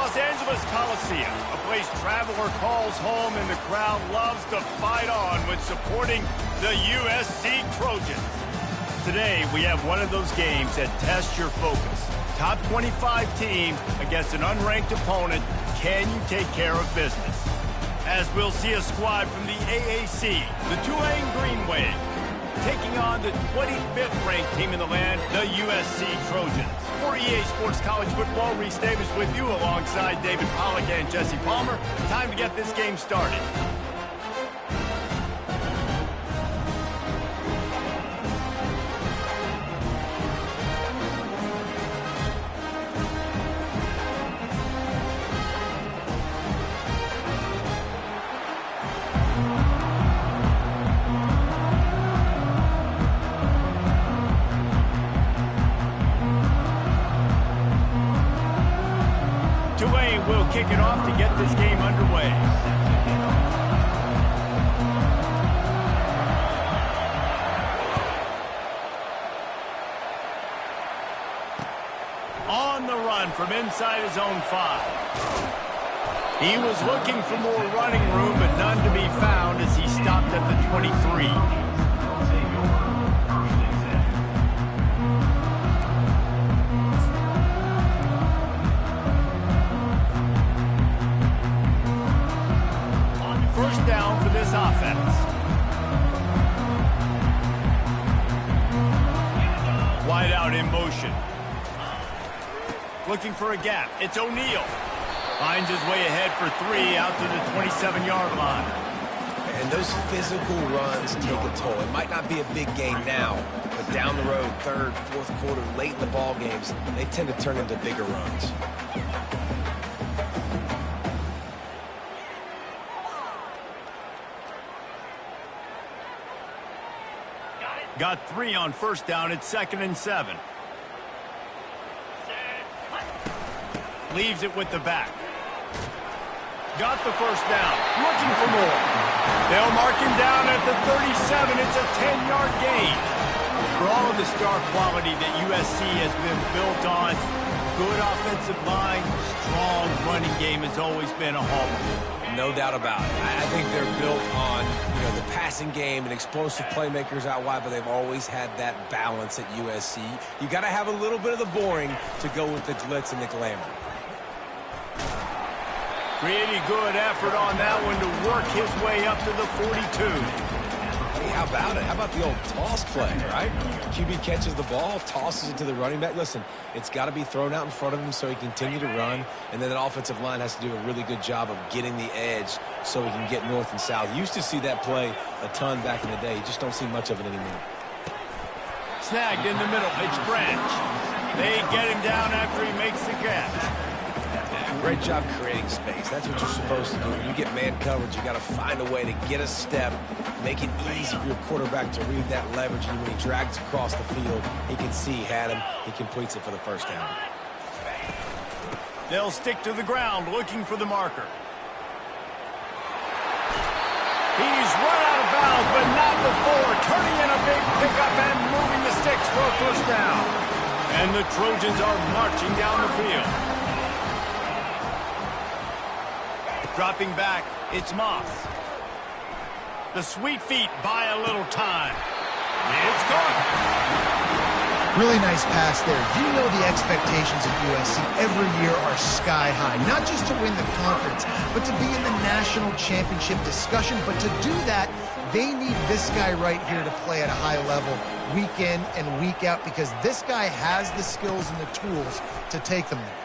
Los Angeles Coliseum, a place traveler calls home and the crowd loves to fight on when supporting the USC Trojans. Today, we have one of those games that tests your focus. Top 25 team against an unranked opponent. Can you take care of business? As we'll see a squad from the AAC, the Tulane Green Wave, taking on the 25th ranked team in the land, the USC Trojans. For EA Sports College Football, Reese Davis with you alongside David Pollack and Jesse Palmer. Time to get this game started. We'll kick it off to get this game underway. On the run from inside his own 5. He was looking for more running room, but none to be found as he stopped at the 23. Down for this offense. Wide out in motion. Looking for a gap. It's O'Neal. Finds his way ahead for 3 out to the 27-yard line. And those physical runs take a toll. It might not be a big game now, but down the road, third, fourth quarter, late in the ball games, they tend to turn into bigger runs. Got 3 on first down. It's 2nd and 7. Leaves it with the back. Got the first down. Looking for more. They'll mark him down at the 37. It's a 10-yard gain. For all of the star quality that USC has been built on, good offensive line, strong running game has always been a hallmark. No doubt about it. I think they're built on, the passing game and explosive playmakers out wide, but they've always had that balance at USC. You got to have a little bit of the boring to go with the glitz and the glamour. Pretty good effort on that one to work his way up to the 42. Hey, how about it? How about the old toss play, right? QB catches the ball, tosses it to the running back. Listen, it's got to be thrown out in front of him so he can continue to run, and then that offensive line has to do a really good job of getting the edge so he can get north and south. You used to see that play a ton back in the day. You just don't see much of it anymore. Snagged in the middle. It's Branch. They get him down after he makes the catch. Great job creating space. That's what you're supposed to do. When you get man coverage, you got to find a way to get a step, make it easy for your quarterback to read that leverage, and when he drags across the field, he can see he had him. He completes it for the first down. They'll stick to the ground, looking for the marker. He's run out of bounds, but not before. Turning in a big pickup and moving the sticks for a first down. And the Trojans are marching down the field. Dropping back, it's Moss. The sweet feet buy a little time. It's gone. Really nice pass there. You know the expectations of USC every year are sky high. Not just to win the conference, but to be in the national championship discussion. But to do that, they need this guy right here to play at a high level week in and week out, because this guy has the skills and the tools to take them there.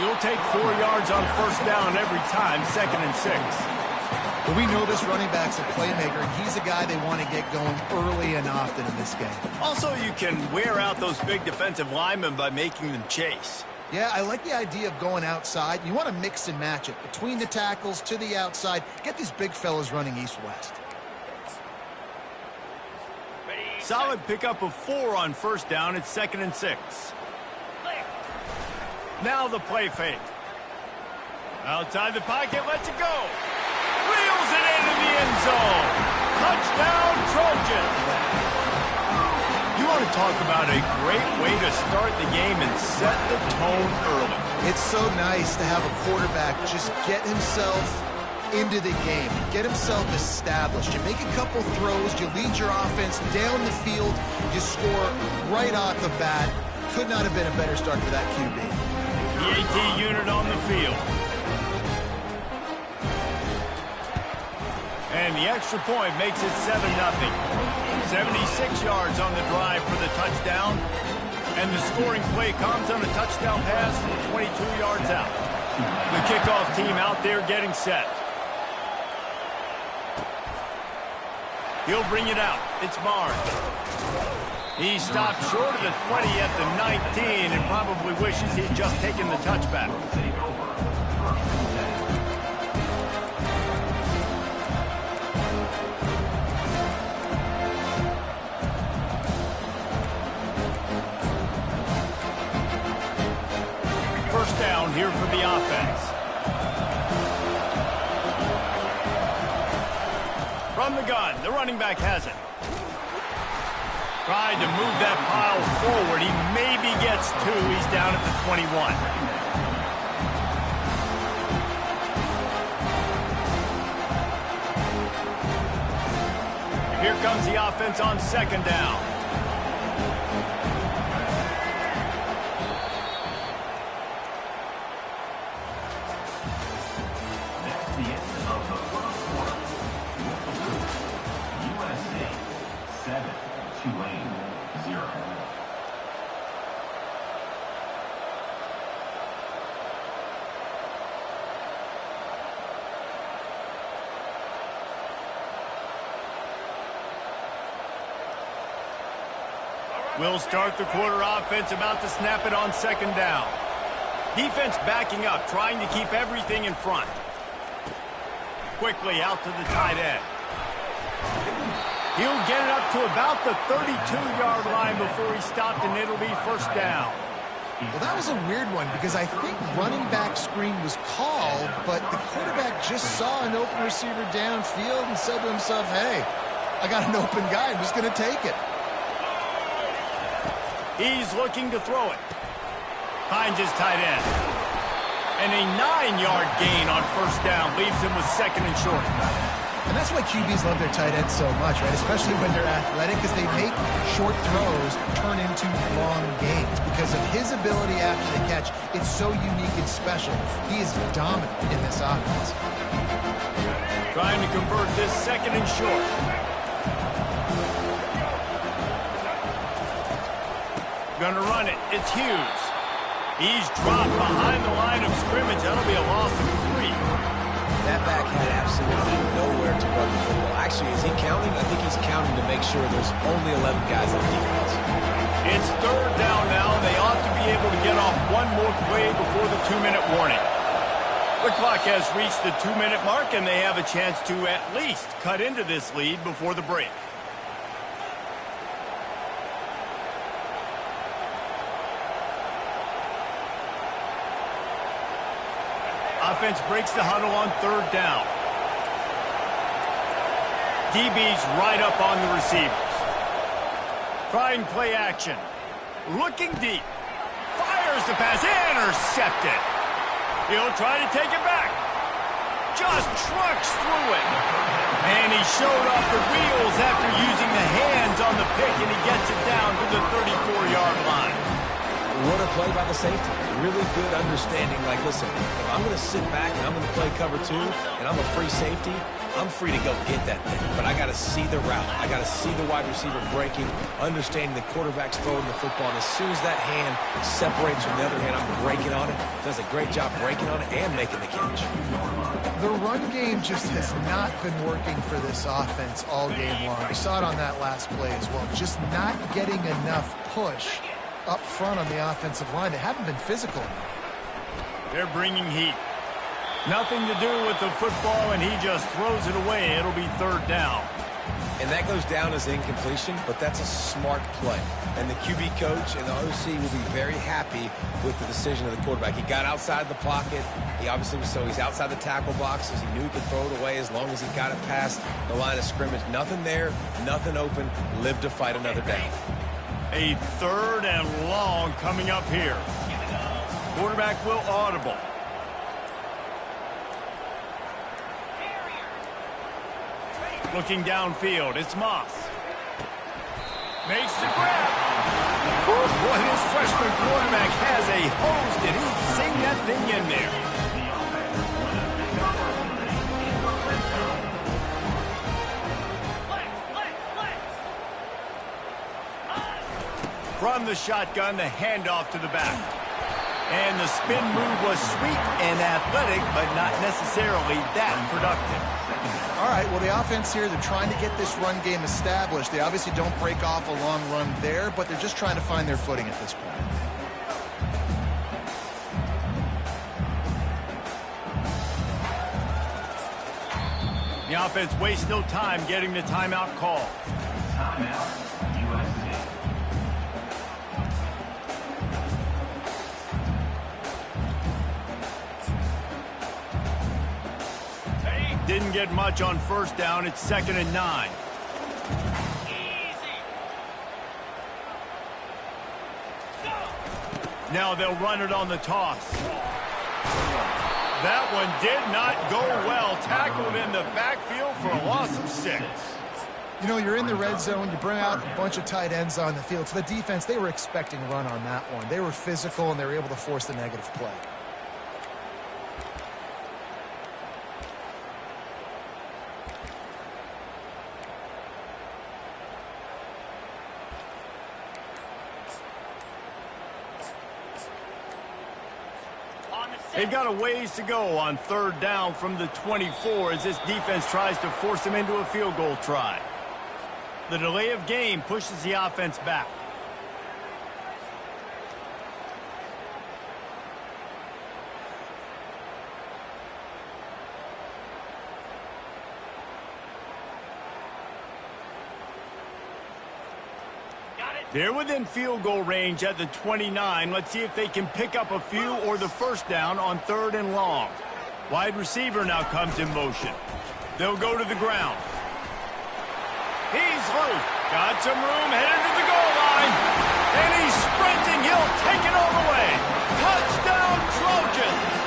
You'll take 4 yards on first down every time, 2nd and 6. But we know this running back's a playmaker, and he's a guy they want to get going early and often in this game. Also, you can wear out those big defensive linemen by making them chase. Yeah, I like the idea of going outside. You want to mix and match it. Between the tackles, to the outside, get these big fellas running east-west. Solid pickup of 4 on first down. It's 2nd and 6. Now the play fake. Outside the pocket, lets it go. Reels it into the end zone. Touchdown, Trojans. You want to talk about a great way to start the game and set the tone early. It's so nice to have a quarterback just get himself into the game, get himself established. You make a couple throws, you lead your offense down the field, you score right off the bat. Could not have been a better start for that QB. The AT unit on the field. And the extra point makes it 7-0. 76 yards on the drive for the touchdown. And the scoring play comes on a touchdown pass from 22 yards out. The kickoff team out there getting set. He'll bring it out. It's Barnes. He stopped short of the 20 at the 19 and probably wishes he'd just taken the touchback. First down here for the offense. From the gun, the running back has it. Tried to move that pile forward. He maybe gets 2. He's down at the 21. Here comes the offense on second down. We'll start the quarter offense, about to snap it on second down. Defense backing up, trying to keep everything in front. Quickly out to the tight end. He'll get it up to about the 32-yard line before he stopped, and it'll be first down. Well, that was a weird one because I think running back screen was called, but the quarterback just saw an open receiver downfield and said to himself, hey, I got an open guy. I'm just going to take it. He's looking to throw it. Finds his tight end. And a 9-yard gain on first down leaves him with second and short. And that's why QBs love their tight ends so much, right? Especially when they're athletic, because they make short throws turn into long gains. Because of his ability after the catch, it's so unique and special. He is dominant in this offense. Trying to convert this second and short. Gonna run it. It's Hughes. He's dropped behind the line of scrimmage. That'll be a loss of 3. That back had absolutely nowhere to run the football. Actually, is he counting? I think he's counting to make sure there's only 11 guys on defense. It's third down now. They ought to be able to get off one more play before the 2-minute warning. The clock has reached the 2-minute mark, and they have a chance to at least cut into this lead before the break. Offense breaks the huddle on third down. DB's right up on the receivers. Trying play action. Looking deep. Fires the pass. Intercepted. He'll try to take it back. Just trucks through it. And he showed off the wheels after using the hands on the pick, and he gets it down to the 34-yard line. What a play by the safety. Really good understanding. Like, listen, if I'm going to sit back and I'm going to play cover 2 and I'm a free safety, I'm free to go get that thing. But I got to see the route. I got to see the wide receiver breaking, understanding the quarterback's throwing the football. And as soon as that hand separates from the other hand, I'm breaking on it. Does a great job breaking on it and making the catch. The run game just has not been working for this offense all game long. We saw it on that last play as well. Just not getting enough push up front on the offensive line. They haven't been physical enough. They're bringing heat. Nothing to do with the football, and he just throws it away. It'll be third down. And that goes down as incompletion, but that's a smart play. And the QB coach and the OC will be very happy with the decision of the quarterback. He got outside the pocket. He obviously was, so he's outside the tackle boxes. He knew he could throw it away as long as he got it past the line of scrimmage. Nothing there, nothing open. Live to fight another down. A 3rd and long coming up here. Quarterback will audible. Looking downfield, it's Moss. Makes the grab. Boy, this freshman quarterback has a hose. Did he sing that thing in there? From the shotgun, the handoff to the back. And the spin move was sweet and athletic, but not necessarily that productive. All right, well, the offense here, they're trying to get this run game established. They obviously don't break off a long run there, but they're just trying to find their footing at this point. The offense wastes no time getting the timeout call. Timeout, USC. Didn't get much on first down. It's 2nd and 9. Now they'll run it on the toss. That one did not go well. Tackled in the backfield for a loss of 6. You know, you're in the red zone. You bring out a bunch of tight ends on the field. For the defense, they were expecting run on that one. They were physical, and they were able to force the negative play. They've got a ways to go on 3rd down from the 24 as this defense tries to force them into a field goal try. The delay of game pushes the offense back. They're within field goal range at the 29. Let's see if they can pick up a few or the first down on 3rd and long. Wide receiver now comes in motion. They'll go to the ground. He's loose. Got some room, headed to the goal line. And he's sprinting. He'll take it all the way. Touchdown, Trojans.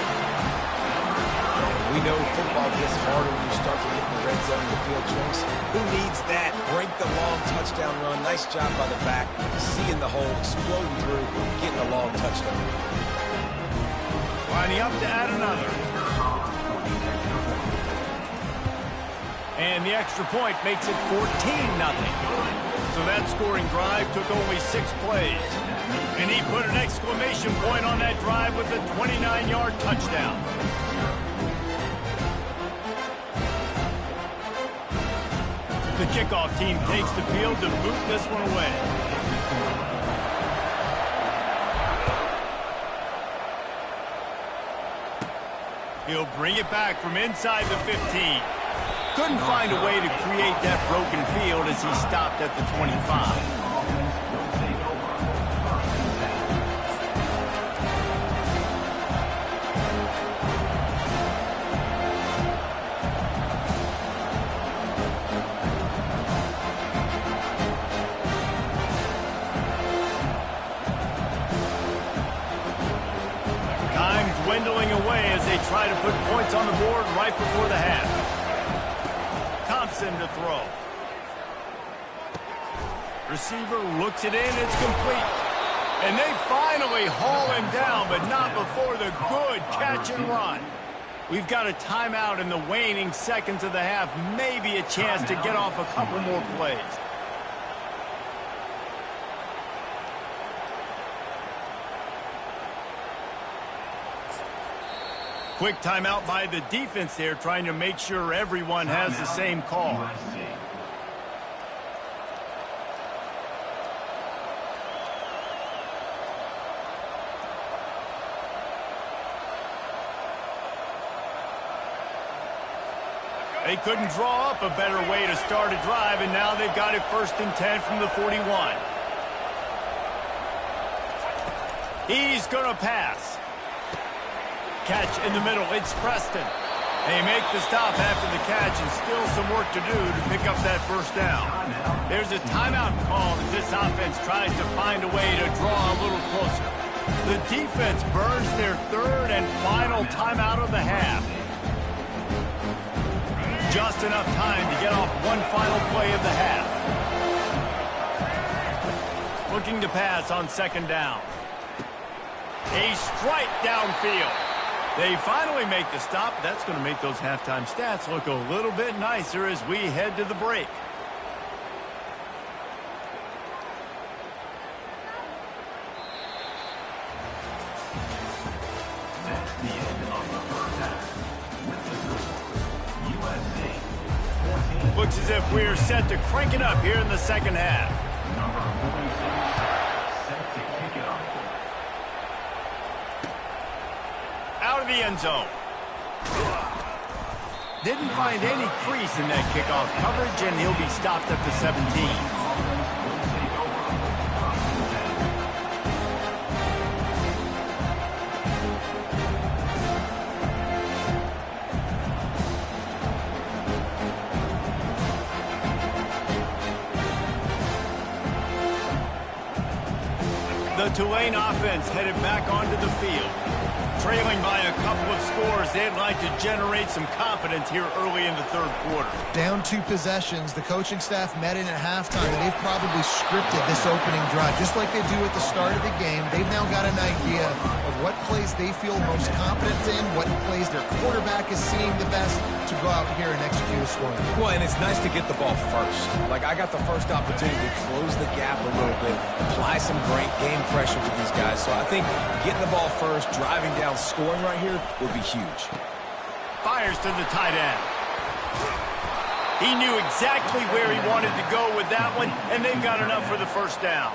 We know football gets harder when you start to get in the red zone and the field shrinks. Who needs that? Break the long touchdown run. Nice job by the back. Seeing the hole, exploding through, getting a long touchdown. Lining up to add another. And the extra point makes it 14-0. So that scoring drive took only 6 plays. And he put an exclamation point on that drive with a 29-yard touchdown. The kickoff team takes the field to boot this one away. He'll bring it back from inside the 15. Couldn't find a way to create that broken field as he stopped at the 25. Dwindling away as they try to put points on the board right before the half. Thompson to throw. Receiver looks it in, it's complete. And they finally haul him down, but not before the good catch and run. We've got a timeout in the waning seconds of the half, maybe a chance to get off a couple more plays. Quick timeout by the defense there, trying to make sure everyone has the same call. They couldn't draw up a better way to start a drive, and now they've got it 1st and 10 from the 41. He's going to pass. Catch in the middle, it's Preston. They make the stop after the catch and still some work to do to pick up that first down. There's a timeout called as this offense tries to find a way to draw a little closer. The defense burns their third and final timeout of the half. Just enough time to get off one final play of the half. Looking to pass on second down. A strike downfield. They finally make the stop. That's going to make those halftime stats look a little bit nicer as we head to the break. That's the end of the first half. With the score, USC 14. Looks as if we're set to crank it up here in the second half. Number 46 set to kick it off. Out of the end zone. Didn't find any crease in that kickoff coverage, and he'll be stopped at the 17. The Tulane offense headed back onto the field. Trailing by a couple of scores, they'd like to generate some confidence here early in the third quarter. Down 2 possessions, the coaching staff met in at halftime, and they've probably scripted this opening drive. Just like they do at the start of the game, they've now got an idea of what plays they feel most confident in, what plays their quarterback is seeing the best to go out here and execute a scoring. Well, and it's nice to get the ball first. Like, I got the first opportunity to close the gap a little bit, apply some great game pressure to these guys. So I think getting the ball first, driving down, scoring right here would be huge. Fires to the tight end. He knew exactly where he wanted to go with that one, and they've got enough for the first down.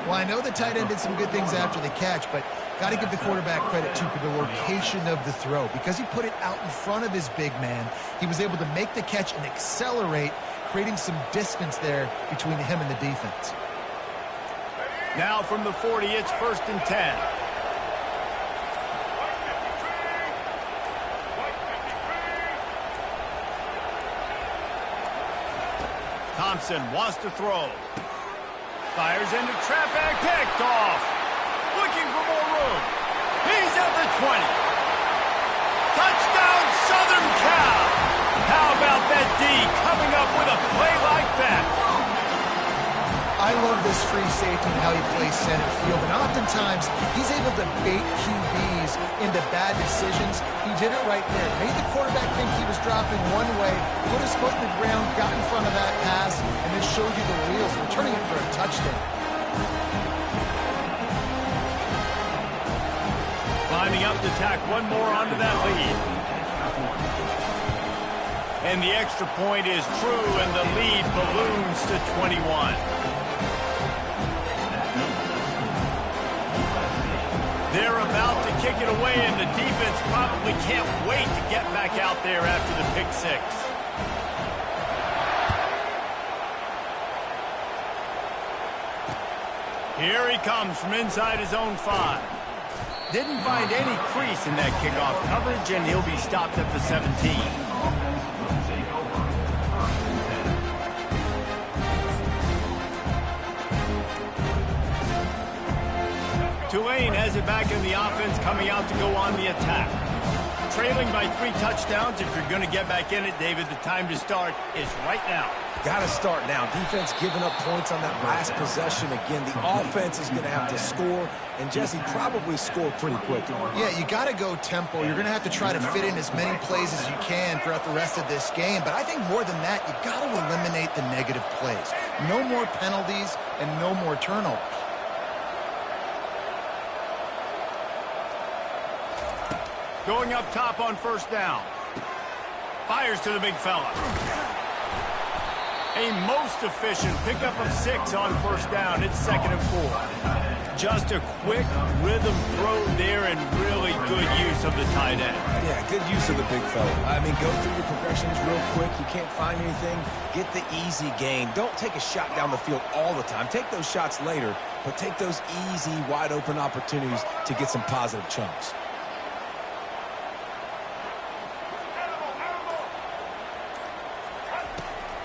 Well, I know the tight end did some good things after the catch, but got to give the quarterback credit, too, for the location of the throw. Because he put it out in front of his big man, he was able to make the catch and accelerate, creating some distance there between him and the defense. Now from the 40, it's 1st and 10. Thompson wants to throw. Fires into traffic, picked off. Looking for more room. He's at the 20. Touchdown, Southern Cal. How about that D coming up with a play like that? I love this free safety and how he plays center field, and oftentimes he's able to bait QBs into bad decisions. He did it right there. Made the quarterback think he was dropping one way, put his foot in the ground, got in front of that pass, and then showed you the wheels, returning it for a touchdown. Lining up to tack one more onto that lead. And the extra point is true, and the lead balloons to 21. They're about to kick it away, and the defense probably can't wait to get back out there after the pick six. Here he comes from inside his own 5. Didn't find any crease in that kickoff coverage, and he'll be stopped at the 17. Tulane has it back in the offense, coming out to go on the attack. Trailing by 3 touchdowns. If you're going to get back in it, David, the time to start is right now. Got to start now. Defense giving up points on that last possession. Again, the offense is going to have to score, and Jesse probably score pretty quickly. Yeah, you got to go tempo. You're going to have to try to fit in as many plays as you can throughout the rest of this game. But I think more than that, you got to eliminate the negative plays. No more penalties and no more turnovers. Going up top on first down. Fires to the big fella. A most efficient pickup of 6 on first down. It's 2nd and 4. Just a quick rhythm throw there and really good use of the tight end. Yeah, good use of the big fella. I mean, go through your progressions real quick. You can't find anything. Get the easy gain. Don't take a shot down the field all the time. Take those shots later, but take those easy, wide-open opportunities to get some positive chunks.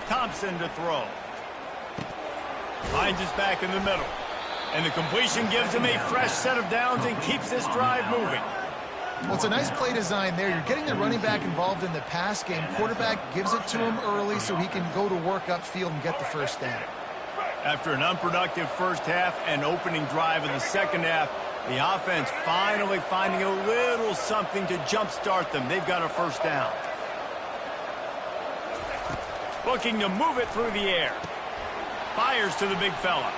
Thompson to throw. Finds his back in the middle. And the completion gives him a fresh set of downs and keeps this drive moving. Well, it's a nice play design there. You're getting the running back involved in the pass game. Quarterback gives it to him early so he can go to work upfield and get the first down. After an unproductive first half and opening drive in the second half, the offense finally finding a little something to jumpstart them. They've got a first down. Looking to move it through the air. Fires to the big fella.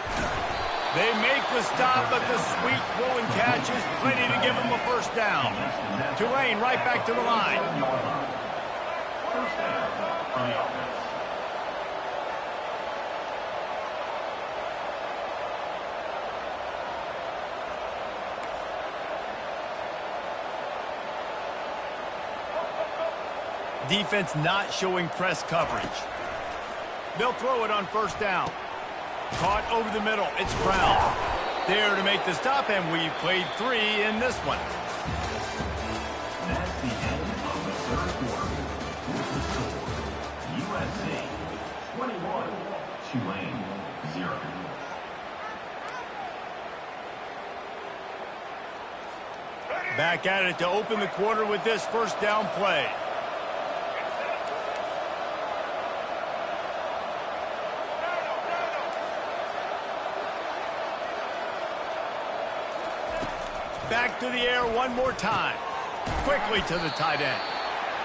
They make the stop, but the sweet rolling catch is plenty to give them a first down. Tulane right back to the line. First down on the offense. Defense not showing press coverage. They'll throw it on first down. Caught over the middle. It's Brown. There to make the stop, and we've played 3 in this one. That's the end of the third quarter. With the score, USC 21, Tulane 0. Back at it to open the quarter with this first down play. Back to the air one more time. Quickly to the tight end.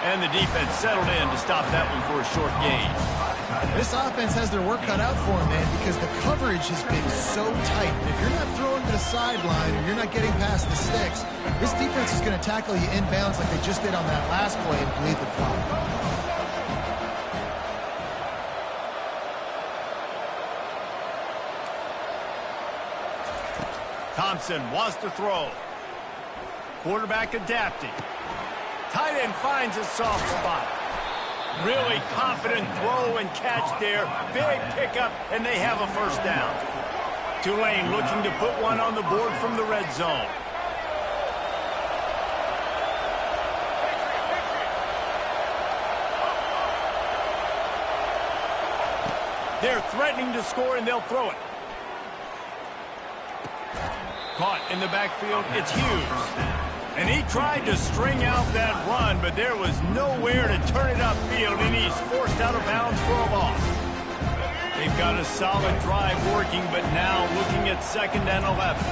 And the defense settled in to stop that one for a short gain. This offense has their work cut out for them, man, because the coverage has been so tight. If you're not throwing to the sideline or you're not getting past the sticks, this defense is going to tackle you inbounds like they just did on that last play and bleed the clock. Thompson wants to throw. Quarterback adapting. Tight end finds a soft spot. Really confident throw and catch there. Big pickup, and they have a first down. Tulane looking to put one on the board from the red zone. They're threatening to score, and they'll throw it. Caught in the backfield, it's Hughes. And he tried to string out that run, but there was nowhere to turn it upfield, and he's forced out of bounds for a loss. They've got a solid drive working, but now looking at 2nd and 11.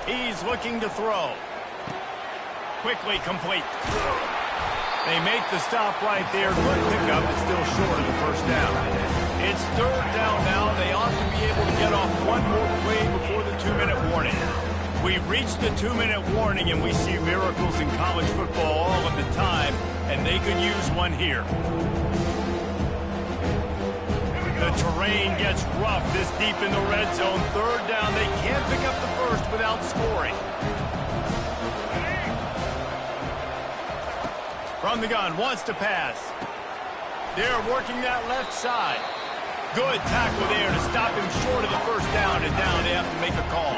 He's looking to throw. Quickly complete. They make the stop right there. Good pickup, but still short of the first down. It's 3rd down now. They ought to be able to get off one more play before the 2-minute warning. We've reached the 2-minute warning, and we see miracles in college football all of the time, and they could use one here. The terrain gets rough this deep in the red zone. 3rd down. They can't pick up the first without scoring. From the gun, wants to pass. They're working that left side. Good tackle there to stop him short of the first down, and down they have to make a call.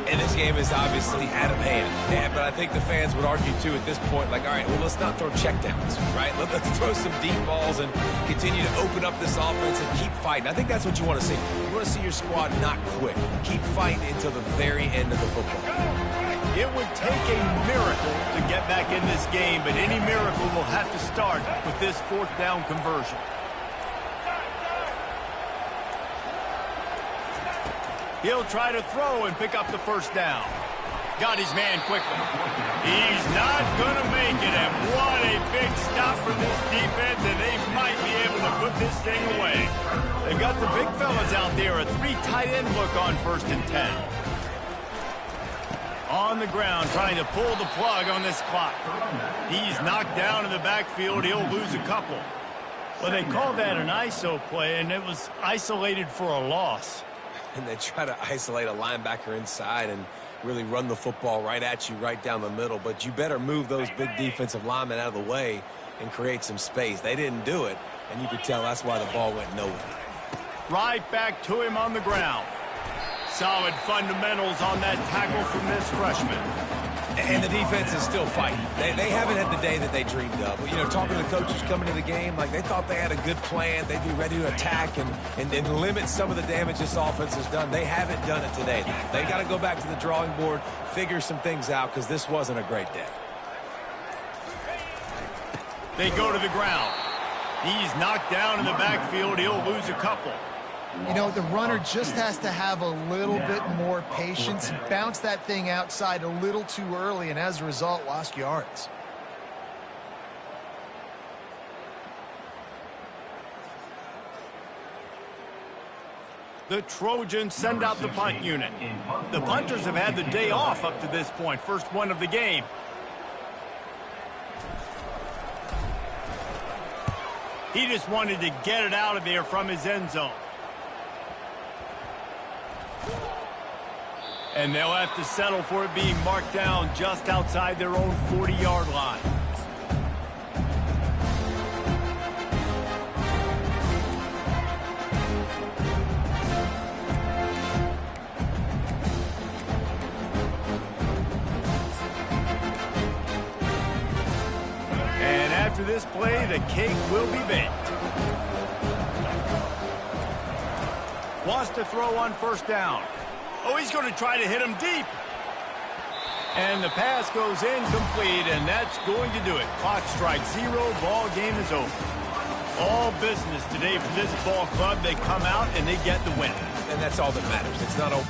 And this game is obviously out of hand. But I think the fans would argue, too, at this point, like, all right, well, let's not throw checkdowns, right? Let's throw some deep balls and continue to open up this offense and keep fighting. I think that's what you want to see. You want to see your squad not quit. Keep fighting until the very end of the football. It would take a miracle to get back in this game, but any miracle will have to start with this 4th down conversion. He'll try to throw and pick up the first down. Got his man quickly. He's not going to make it, and what a big stop for this defense, and they might be able to put this thing away. They've got the big fellas out there, a 3 tight end look on 1st and 10. On the ground, trying to pull the plug on this clock. He's knocked down in the backfield. He'll lose a couple. Well, they called that an ISO play, and it was isolated for a loss. And they try to isolate a linebacker inside and really run the football right at you, right down the middle. But you better move those big defensive linemen out of the way and create some space. They didn't do it, and you could tell that's why the ball went nowhere. Right back to him on the ground. Solid fundamentals on that tackle from this freshman. And the defense is still fighting. They haven't had the day that they dreamed of. You know, talking to the coaches coming to the game, like they thought they had a good plan. They'd be ready to attack and limit some of the damage this offense has done. They haven't done it today. They got to go back to the drawing board, figure some things out, because this wasn't a great day. They go to the ground. He's knocked down in the backfield. He'll lose a couple. You know, the runner just has to have a little bit more patience. He bounced that thing outside a little too early, and as a result, lost yards. The Trojans send out the punt unit. The punters have had the day off up to this point. First one of the game. He just wanted to get it out of there from his end zone. And they'll have to settle for it being marked down just outside their own 40-yard line. And after this play, the cake will be baked. Wants to throw on first down. Oh, he's going to try to hit him deep. And the pass goes incomplete, and that's going to do it. Clock strikes 0. Ball game is over. All business today for this ball club. They come out and they get the win. And that's all that matters. It's not over.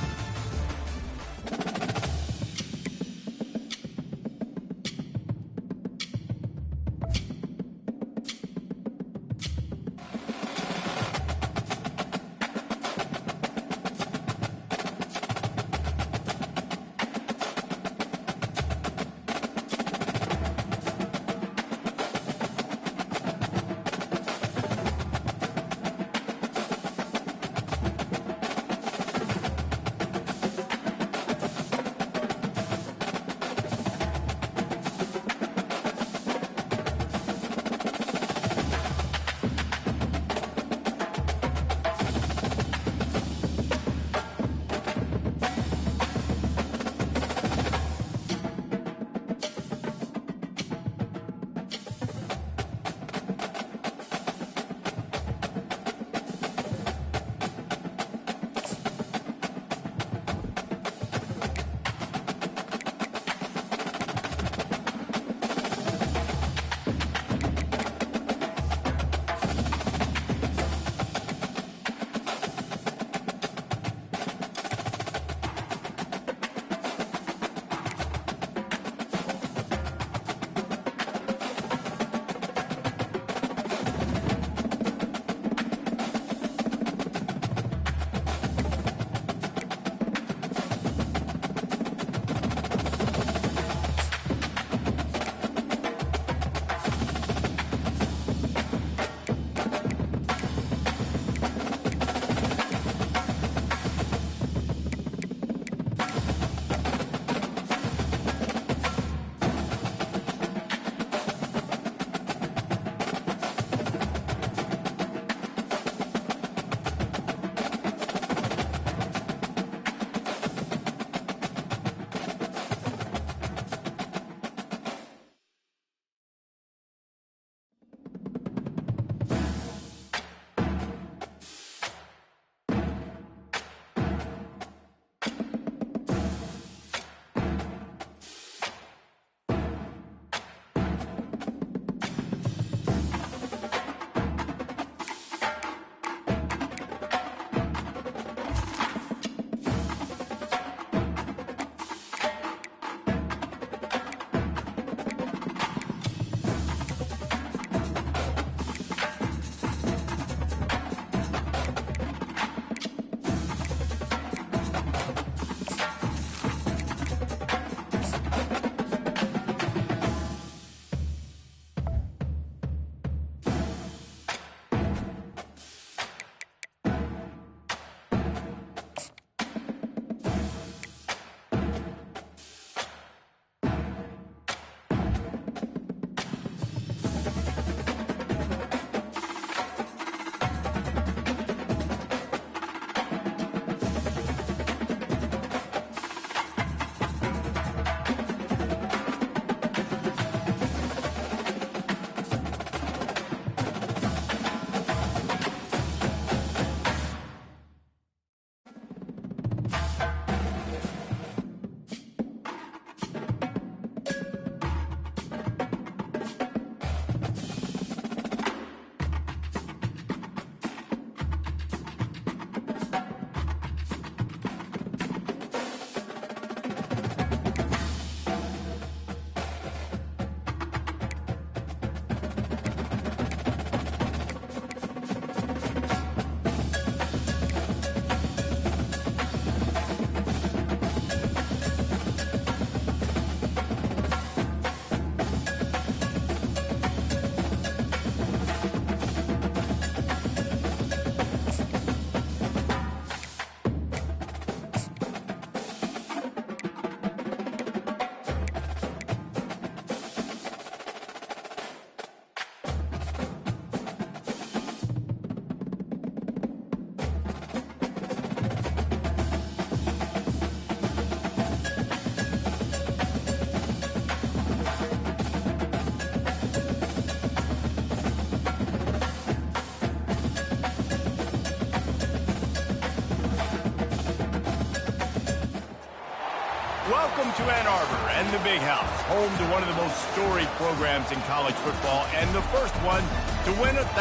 Welcome to Ann Arbor and the Big House, home to one of the most storied programs in college football and the first one to win 1,000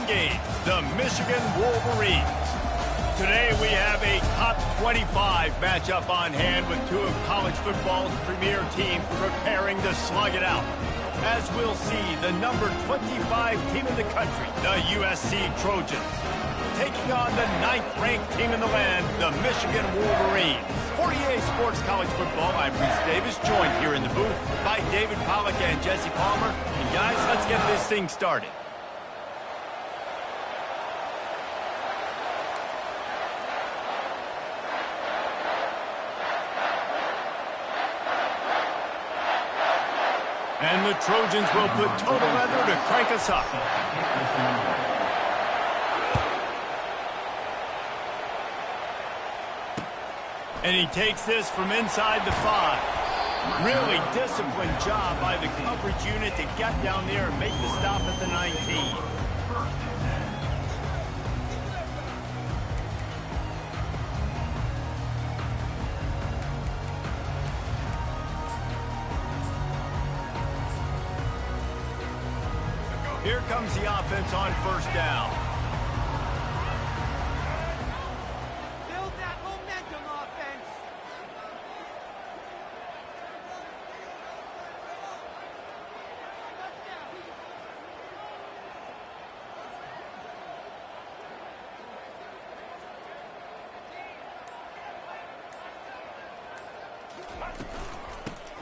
games, the Michigan Wolverines. Today we have a top 25 matchup on hand with two of college football's premier teams preparing to slug it out. As we'll see, the number 25 team in the country, the USC Trojans, taking on the 9th-ranked team in the land, the Michigan Wolverines. 48 Sports College Football, I'm Reese Davis, joined here in the booth by David Pollack and Jesse Palmer. And guys, let's get this thing started. And the Trojans will put total leather to crank us up. And he takes this from inside the 5. Really disciplined job by the coverage unit to get down there and make the stop at the 19. Here comes the offense on first down. Build that momentum, offense.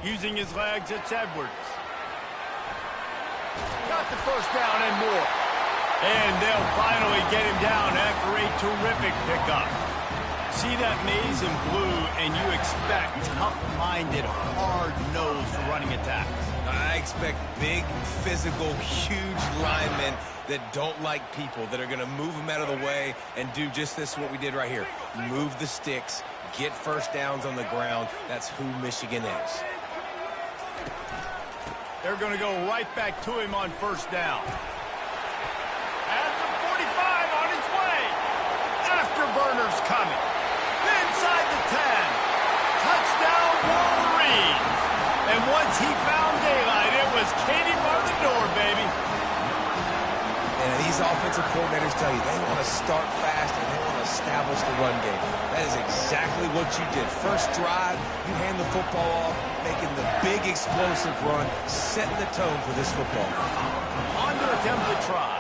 Using his legs, it's Edwards. Got the first down and more. And they'll finally get him down after a terrific pickup. See that maize in blue, and you expect tough-minded, hard-nosed running attacks. I expect big, physical, huge linemen that don't like people, that are going to move them out of the way and do just this, what we did right here. Move the sticks, get first downs on the ground. That's who Michigan is. They're going to go right back to him on first down. At the 45 on his way. Afterburner's coming. Inside the 10. Touchdown Wolverines. And once he found daylight, it was Katie bar the door, baby. And these offensive coordinators tell you they want to start fast and they want to establish the run game. That is exactly what you did. First drive, you hand the football off, making the big explosive run, setting the tone for this football. On to attempt the try.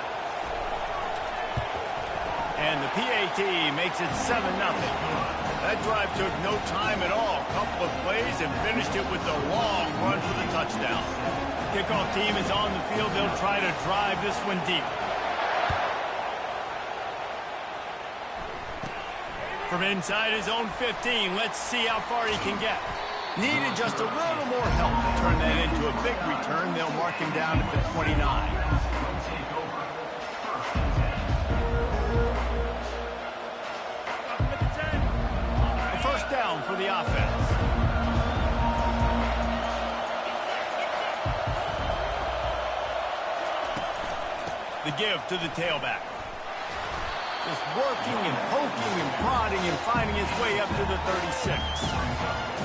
And the PAT makes it 7-0. That drive took no time at all. Couple of plays and finished it with a long run for the touchdown. Kickoff team is on the field. They'll try to drive this one deep. From inside his own 15, let's see how far he can get. Needed just a little more help to turn that into a big return. They'll mark him down at the 29. A first down for the offense. The give to the tailback. Just working and poking and prodding and finding his way up to the 36.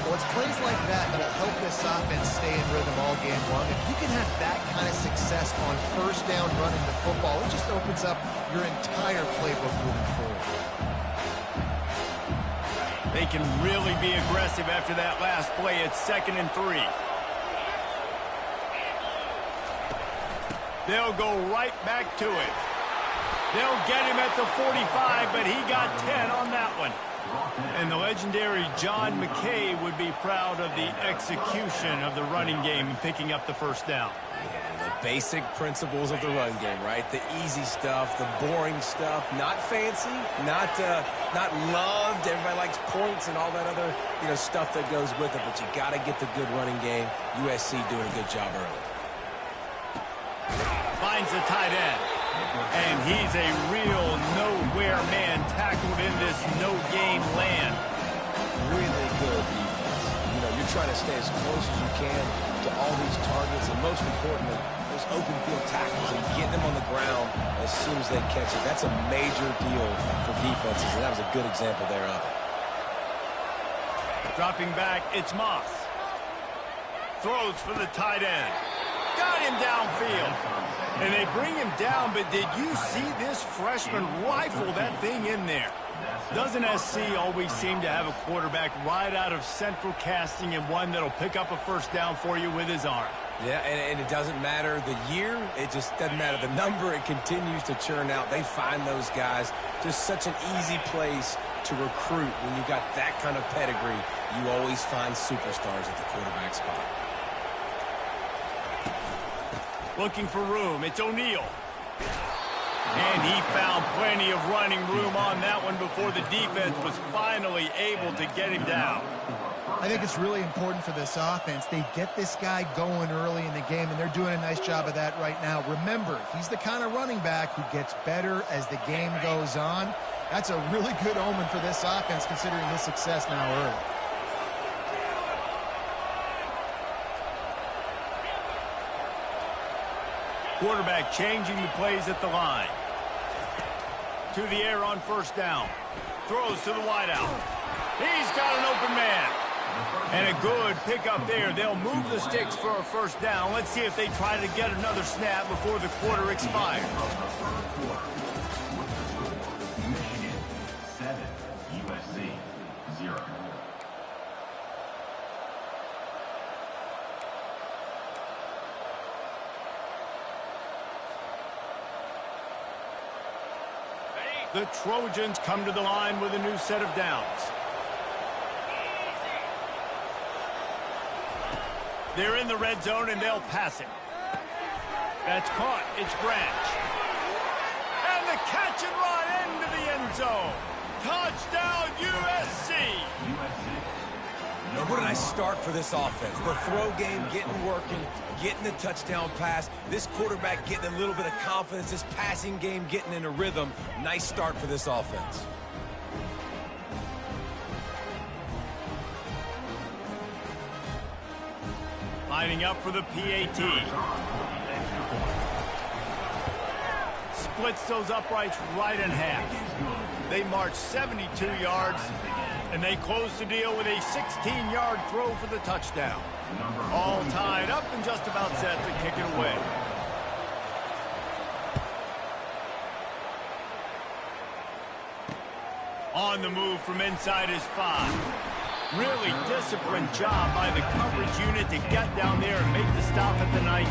Well, it's plays like that that'll help this offense stay in rhythm all game long. If you can have that kind of success on first down running the football, it just opens up your entire playbook moving forward. They can really be aggressive after that last play. It's 2nd and 3. They'll go right back to it. They'll get him at the 45, but he got 10 on that one. And the legendary John McKay would be proud of the execution of the running game and picking up the first down. Yeah, the basic principles of the run game, right? The easy stuff, the boring stuff, not fancy, not loved. Everybody likes points and all that other, stuff that goes with it. But you got to get the good running game. USC doing a good job early. Finds the tight end. And he's a real nowhere man tackled in this no-game land. Really good defense. You're trying to stay as close as you can to all these targets, and most importantly, those open field tackles and getting them on the ground as soon as they catch it. That's a major deal for defenses, and that was a good example there of it. Dropping back, it's Moss. Throws for the tight end. Got him downfield. And they bring him down, but did you see this freshman rifle that thing in there? Doesn't SC always seem to have a quarterback right out of central casting and one that'll pick up a first down for you with his arm? Yeah, and it doesn't matter the year. It just doesn't matter the number. It continues to churn out. They find those guys. Just such an easy place to recruit. When you got that kind of pedigree, you always find superstars at the quarterback spot. Looking for room. It's O'Neal. And he found plenty of running room on that one before the defense was finally able to get him down. I think it's really important for this offense. They get this guy going early in the game, and they're doing a nice job of that right now. Remember, he's the kind of running back who gets better as the game goes on. That's a really good omen for this offense, considering his success now early. Quarterback changing the plays at the line. To the air on first down. Throws to the wideout. He's got an open man. And a good pickup there. They'll move the sticks for a first down. Let's see if they try to get another snap before the quarter expires. Michigan 7, USC 0. The Trojans come to the line with a new set of downs. They're in the red zone, and they'll pass it. That's caught. It's Branch. And the catch and run into the end zone. Touchdown, USC. Now, where did I start for this offense? The throw game getting working, getting the touchdown pass. This quarterback getting a little bit of confidence. This passing game getting in a rhythm. Nice start for this offense. Lining up for the PAT. Splits those uprights right in half. They march 72 yards, and they close the deal with a 16-yard throw for the touchdown. All tied up and just about set to kick it away. On the move from inside his 5. Really disciplined job by the coverage unit to get down there and make the stop at the 19.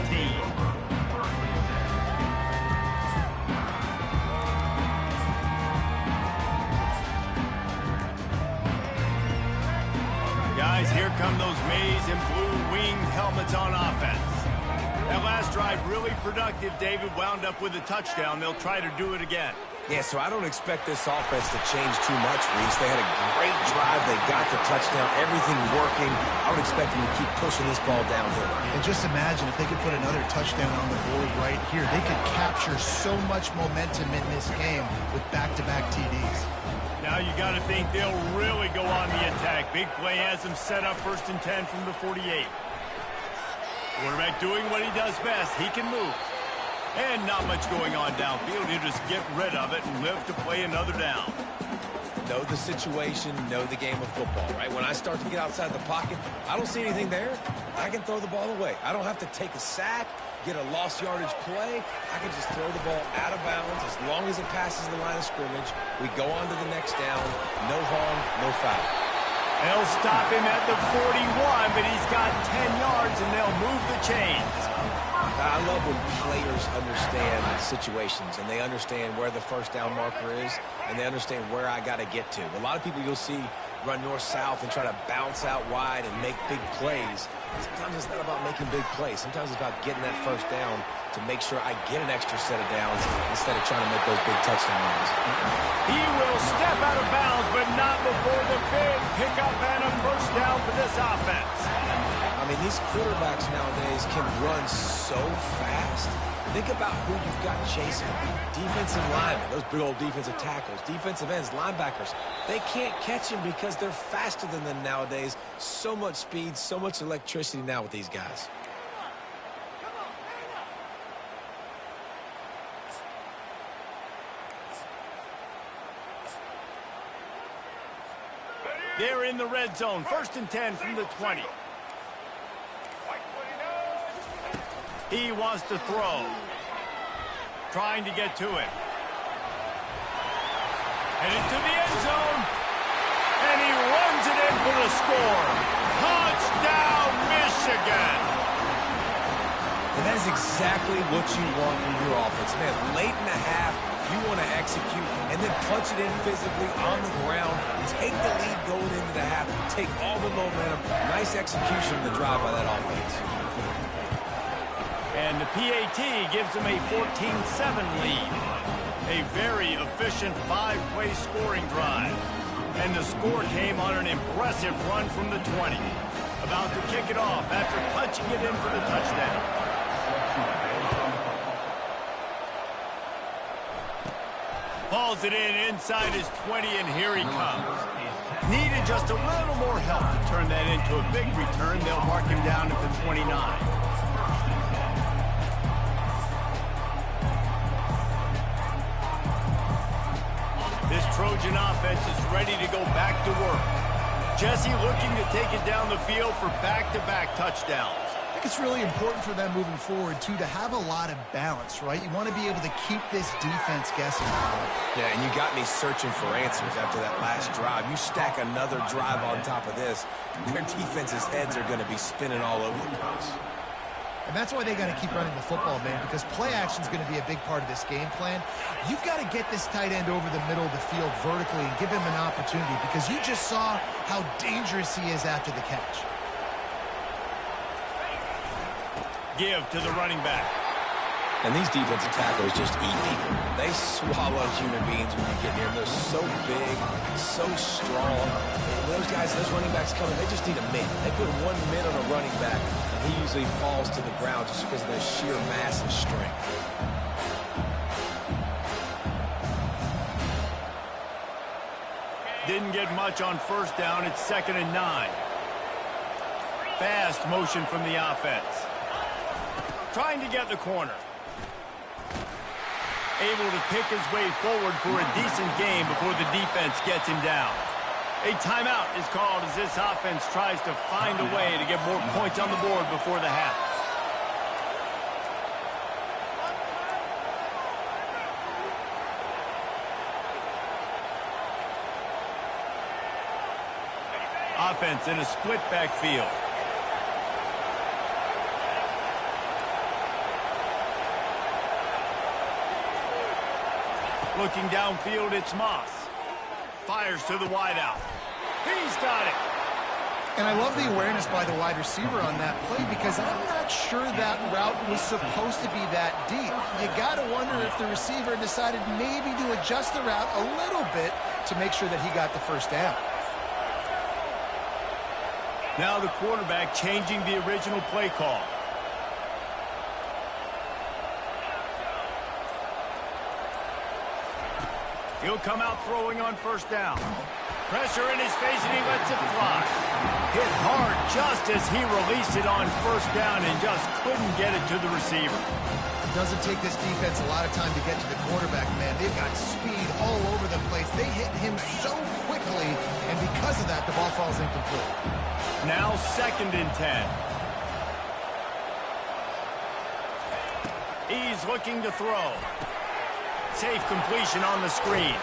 Guys, here come those maize and blue winged helmets on offense. That last drive really productive. David wound up with a touchdown. They'll try to do it again. Yeah, so I don't expect this offense to change too much, Reese. They had a great drive. They got the touchdown. Everything working. I would expect them to keep pushing this ball downhill. And just imagine if they could put another touchdown on the board right here. They could capture so much momentum in this game with back-to-back TDs. Now you got to think they'll really go on the attack. Big play has them set up 1st and 10 from the 48. Quarterback doing what he does best. He can move. And not much going on downfield. You just get rid of it and live to play another down. Know the situation, know the game of football, right? When I start to get outside the pocket, I don't see anything there. I can throw the ball away. I don't have to take a sack, get a lost yardage play. I can just throw the ball out of bounds as long as it passes the line of scrimmage. We go on to the next down. No harm, no foul. They'll stop him at the 41, but he's got 10 yards, and they'll move the chains. I love when players understand situations and they understand where the first down marker is and they understand where I got to get to. A lot of people you'll see run north-south and try to bounce out wide and make big plays. Sometimes it's not about making big plays. Sometimes it's about getting that first down to make sure I get an extra set of downs instead of trying to make those big touchdown runs. He will step out of bounds, but not before the big pickup and a first down for this offense. I mean, these quarterbacks nowadays can run so fast. Think about who you've got chasing. Defensive linemen, those big old defensive tackles, defensive ends, linebackers. They can't catch him because they're faster than them nowadays. So much speed, so much electricity now with these guys. They're in the red zone. 1st and 10 from the 20. He wants to throw. Trying to get to it. And into the end zone. And he runs it in for the score. Touchdown, Michigan. And that is exactly what you want from your offense. Man, late in the half, you want to execute and then punch it in physically on the ground. Take the lead going into the half. Take all the momentum. Nice execution of the drive by that offense. And the PAT gives them a 14-7 lead. A very efficient 5-play scoring drive. And the score came on an impressive run from the 20. About to kick it off after punching it in for the touchdown. Hauls it in inside his 20, and here he comes. Needed just a little more help to turn that into a big return. They'll mark him down at the 29. This Trojan offense is ready to go back to work. Jesse looking to take it down the field for back-to-back touchdowns. I think it's really important for them moving forward, too, to have a lot of balance, right? You want to be able to keep this defense guessing. Yeah, and you got me searching for answers after that last drive. You stack another drive on top of this, their defense's heads are going to be spinning all over the place. And that's why they got to keep running the football, man, because play action is going to be a big part of this game plan. You've got to get this tight end over the middle of the field vertically and give him an opportunity, because you just saw how dangerous he is after the catch. Give to the running back. And these defensive tackles just eat people. They swallow human beings when you get near them. They're so big, so strong. And those guys, those running backs coming, they just need a mid. They put 1 mid on a running back, and he usually falls to the ground just because of their sheer mass and strength. Didn't get much on 1st down. It's 2nd and 9. Fast motion from the offense. Trying to get the corner. Able to pick his way forward for a decent game before the defense gets him down. A timeout is called as this offense tries to find a way to get more points on the board before the half. Offense in a split backfield. Looking downfield, it's Moss. Fires to the wideout. He's got it. And I love the awareness by the wide receiver on that play, because I'm not sure that route was supposed to be that deep. You got to wonder if the receiver decided maybe to adjust the route a little bit to make sure that he got the 1st down. Now the quarterback changing the original play call. He'll come out throwing on 1st down. Pressure in his face, and he lets it fly. Hit hard just as he released it on 1st down and just couldn't get it to the receiver. It doesn't take this defense a lot of time to get to the quarterback, man. They've got speed all over the place. They hit him so quickly, and because of that, the ball falls incomplete. Now 2nd and 10. He's looking to throw. Safe completion on the screen.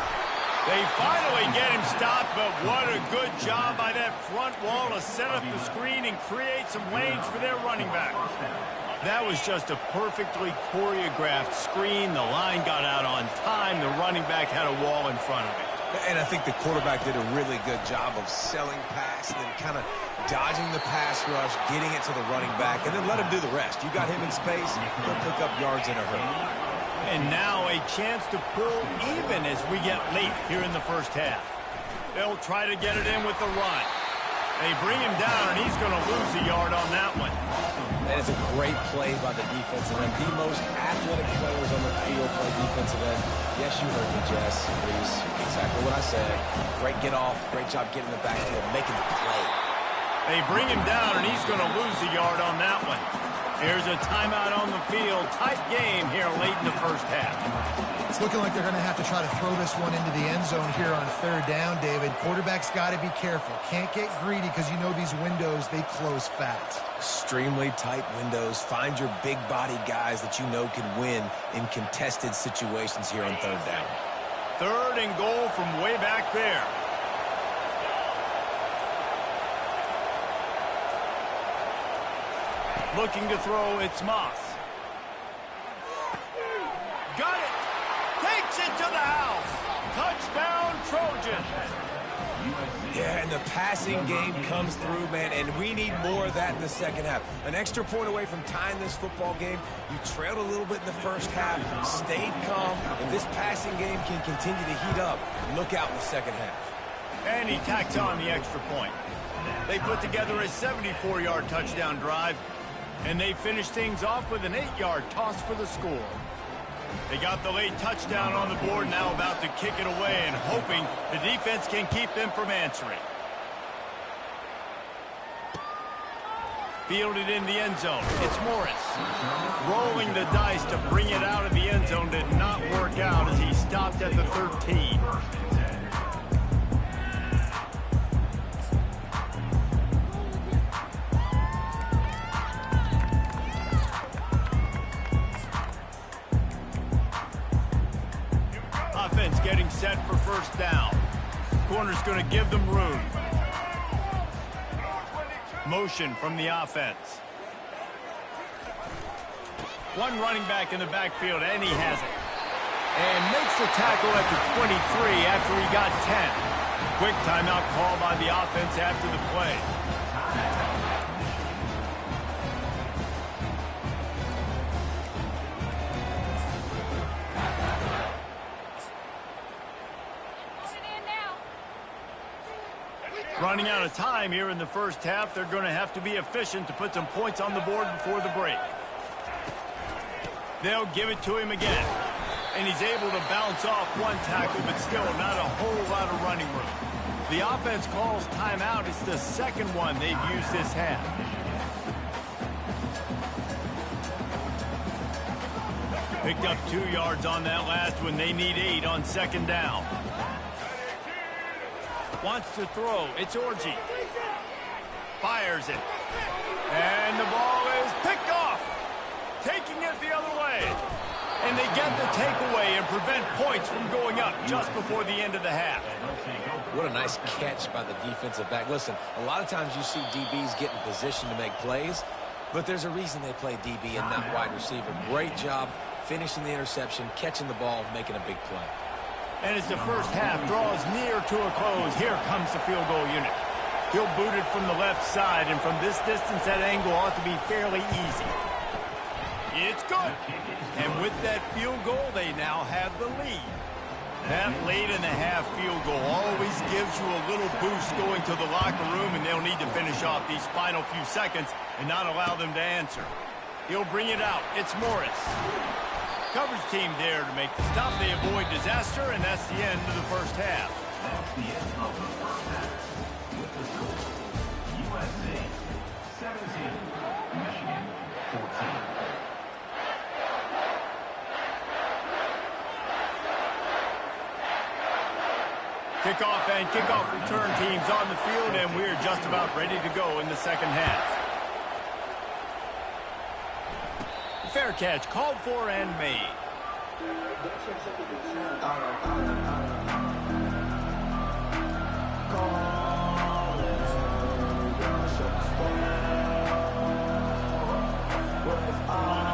They finally get him stopped, but what a good job by that front wall to set up the screen and create some lanes for their running back. That was just a perfectly choreographed screen. The line got out on time. The running back had a wall in front of it. And I think the quarterback did a really good job of selling pass and then kind of dodging the pass rush, getting it to the running back, and then let him do the rest. You got him in space, he'll pick up yards in a hurry. And now a chance to pull even as we get late here in the 1st half. They'll try to get it in with the run. They bring him down, and he's going to lose a yard on that one. That is a great play by the defensive end. The most athletic players on the field play defensive end. Yes, you heard me, Jess. Please. Exactly what I said. Great get off. Great job getting the backfield, making the play. They bring him down, and he's going to lose a yard on that one. Here's a timeout on the field. Tight game here late in the 1st half. It's looking like they're going to have to try to throw this one into the end zone here on third down, David. Quarterback's got to be careful. Can't get greedy because you know these windows, they close fast. Extremely tight windows. Find your big body guys that you know can win in contested situations here on third down. Third and goal from way back there. Looking to throw, it's Moss. Got it! Takes it to the house! Touchdown, Trojan! Yeah, and the passing game comes through, man, and we need more of that in the second half. An extra point away from tying this football game. You trailed a little bit in the first half, stayed calm, and this passing game can continue to heat up. Look out in the second half. And he tacks on the extra point. They put together a 74-yard touchdown drive, and they finish things off with an 8-yard toss for the score. They got the late touchdown on the board, now about to kick it away and hoping the defense can keep them from answering. Fielded in the end zone. It's Morris. Rolling the dice to bring it out of the end zone did not work out as he stopped at the 13. Offense getting set for first down. Corner's going to give them room. Motion from the offense. One running back in the backfield, and he has it. And makes the tackle at the 23 after he got 10. Quick timeout call by the offense after the play. Running out of time here in the first half. They're going to have to be efficient to put some points on the board before the break. They'll give it to him again. And he's able to bounce off one tackle, but still not a whole lot of running room. The offense calls timeout. It's the second one they've used this half. Picked up 2 yards on that last one. They need 8 on second down. Wants to throw. It's Orji. Fires it. And the ball is picked off. Taking it the other way. And they get the takeaway and prevent points from going up just before the end of the half. What a nice catch by the defensive back. Listen, a lot of times you see DBs get in position to make plays, but there's a reason they play DB and not wide receiver. Great job finishing the interception, catching the ball, making a big play. And as the first half draws near to a close, here comes the field goal unit. He'll boot it from the left side, and from this distance, that angle ought to be fairly easy. It's good. And with that field goal, they now have the lead. That late in the half field goal always gives you a little boost going to the locker room, and they'll need to finish off these final few seconds and not allow them to answer. He'll bring it out. It's Morris. Coverage team there to make the stop. They avoid disaster, and that's the end of the first half. That's the end of the first half. With the score, USA 17, Michigan 14. Kickoff and kickoff return teams on the field, and we're just about ready to go in the second half. Fair catch called for and made.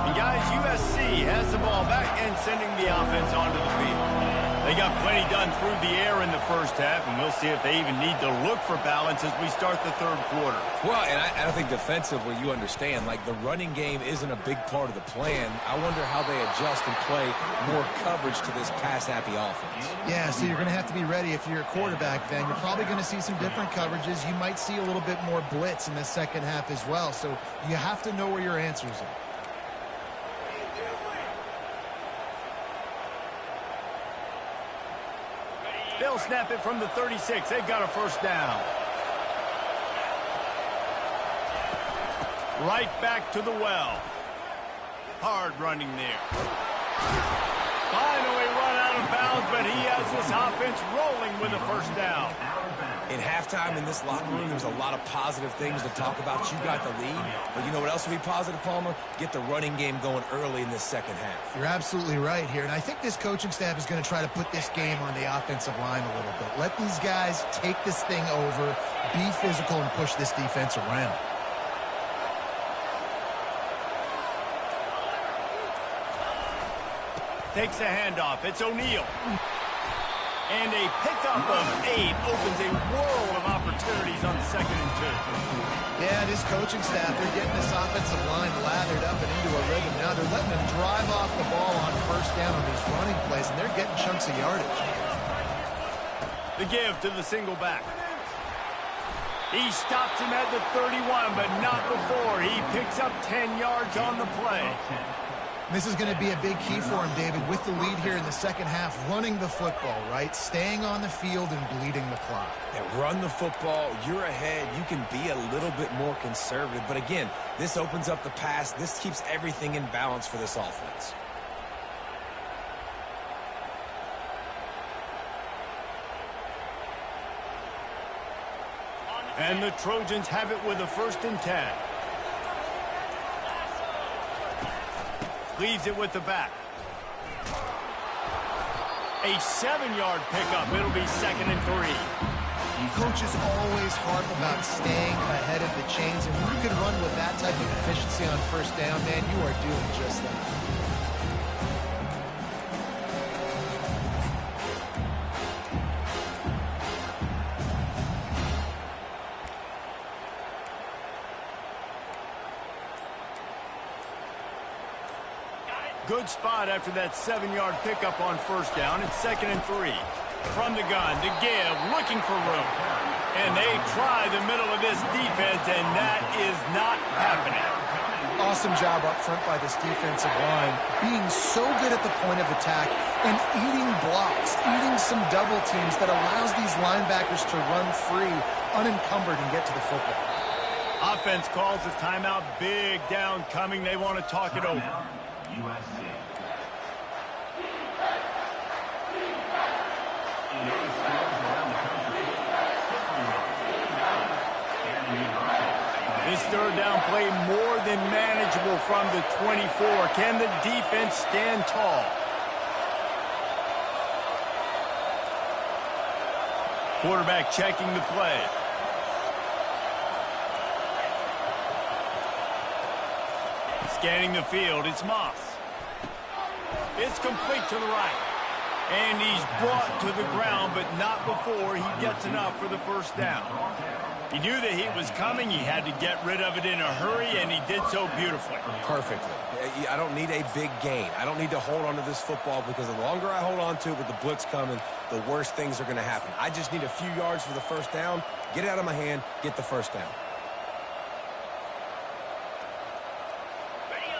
And guys, USC has the ball back and sending the offense onto the field. They got plenty done through the air in the first half, and we'll see if they even need to look for balance as we start the third quarter. Well, and I think defensively, you understand, like the running game isn't a big part of the plan. I wonder how they adjust and play more coverage to this pass-happy offense. Yeah, so you're going to have to be ready if you're a quarterback then. You're probably going to see some different coverages. You might see a little bit more blitz in the second half as well, so you have to know where your answers are. They'll snap it from the 36. They've got a first down. Right back to the well. Hard running there. Finally run this offense rolling with a first down. In halftime in this locker room, there's a lot of positive things to talk about. You got the lead, but you know what else would be positive, Palmer? Get the running game going early in this second half. You're absolutely right here, and I think this coaching staff is going to try to put this game on the offensive line a little bit. Let these guys take this thing over, be physical, and push this defense around. Takes a handoff. It's O'Neal. And a pickup of 8 opens a world of opportunities on 2nd and 2. Yeah, this coaching staff, they're getting this offensive line lathered up and into a rhythm. Now they're letting them drive off the ball on first down on these running plays, and they're getting chunks of yardage. The give to the single back. He stops him at the 31, but not before. He picks up 10 yards on the play. This is going to be a big key for him, David, with the lead here in the second half, running the football, right? Staying on the field and bleeding the clock. Yeah, run the football. You're ahead. You can be a little bit more conservative. But again, this opens up the pass. This keeps everything in balance for this offense. And the Trojans have it with a 1st and 10. Leaves it with the back. A 7-yard pickup. It'll be 2nd and 3. Coaches always harp about staying ahead of the chains, and when you can run with that type of efficiency on first down, man, you are doing just that. Good spot after that 7-yard pickup on first down. It's 2nd and 3. From the gun to give, looking for room. And they try the middle of this defense, and that is not happening. Awesome job up front by this defensive line, being so good at the point of attack and eating blocks, eating some double teams that allows these linebackers to run free, unencumbered, and get to the football. Offense calls a timeout. Big down coming. They want to talk it over. USC. This third down play more than manageable from the 24. Can the defense stand tall? Quarterback checking the play. Scanning the field, it's Moss. It's complete to the right. And he's brought to the ground, but not before he gets enough for the first down. He knew that he was coming. He had to get rid of it in a hurry, and he did so beautifully. Perfectly. I don't need a big gain. I don't need to hold on to this football because the longer I hold on to it with the blitz coming, the worse things are going to happen. I just need a few yards for the first down, get it out of my hand, get the first down.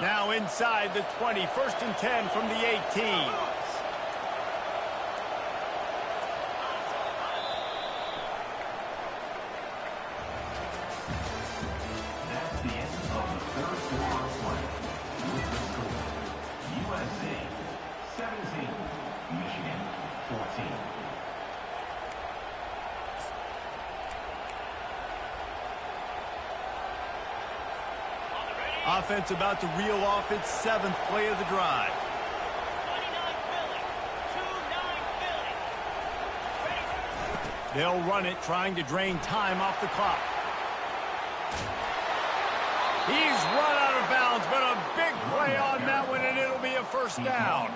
Now inside the 20, 1st and 10 from the 18. That's the end of the third quarter of play. With the score, USC 17, Michigan 14. Offense about to reel off its 7th play of the drive. They'll run it, trying to drain time off the clock. He's run out of bounds, but a big play on that one, and it'll be a first down.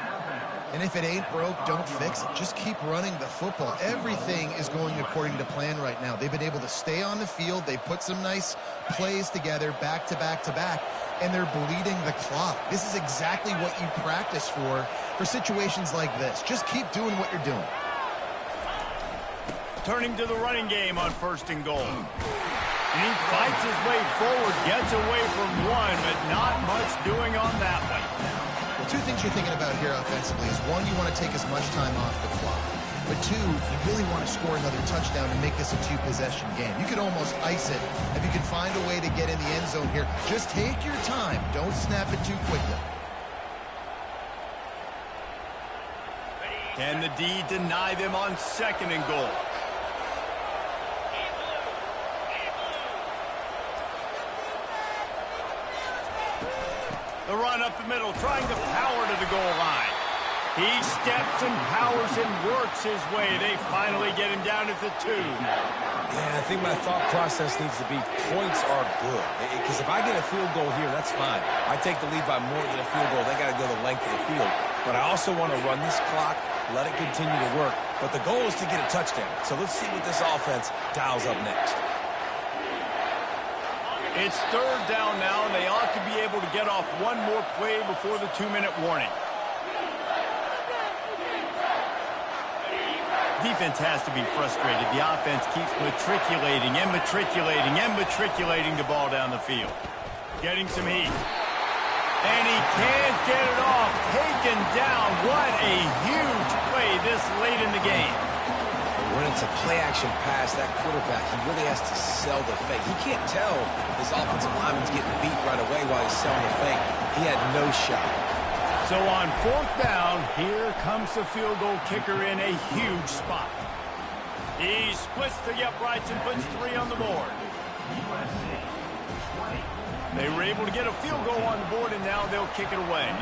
And if it ain't broke, don't fix it. Just keep running the football. Everything is going according to plan right now. They've been able to stay on the field. They put some nice plays together back to back to back, and they're bleeding the clock. This is exactly what you practice for situations like this. Just keep doing what you're doing. Turning to the running game on 1st and goal. And he fights his way forward, gets away from one, but not much doing on that one. Well, 2 things you're thinking about here offensively is, 1, you want to take as much time off the clock. But 2, you really want to score another touchdown and make this a 2-possession game. You could almost ice it if you can find a way to get in the end zone here. Just take your time. Don't snap it too quickly. Can the D deny them on 2nd and goal? The run up the middle, trying to power to the goal line. He steps and powers and works his way. They finally get him down at the 2. Yeah, I think my thought process needs to be points are good. Because if I get a field goal here, that's fine. I take the lead by more than a field goal. They got to go the length of the field. But I also want to run this clock, let it continue to work. But the goal is to get a touchdown. So let's see what this offense dials up next. It's 3rd down now, and they ought to be able to get off one more play before the 2-minute warning. Defense has to be frustrated. The offense keeps matriculating and matriculating and matriculating the ball down the field. Getting some heat. And he can't get it off. Taken down. What a huge play this late in the game. When it's a play-action pass, that quarterback, he really has to sell the fake. He can't tell his offensive lineman's getting beat right away while he's selling the fake. He had no shot. So on 4th down, here comes the field goal kicker in a huge spot. He splits the uprights and puts 3 on the board. They were able to get a field goal on the board, and now they'll kick it away.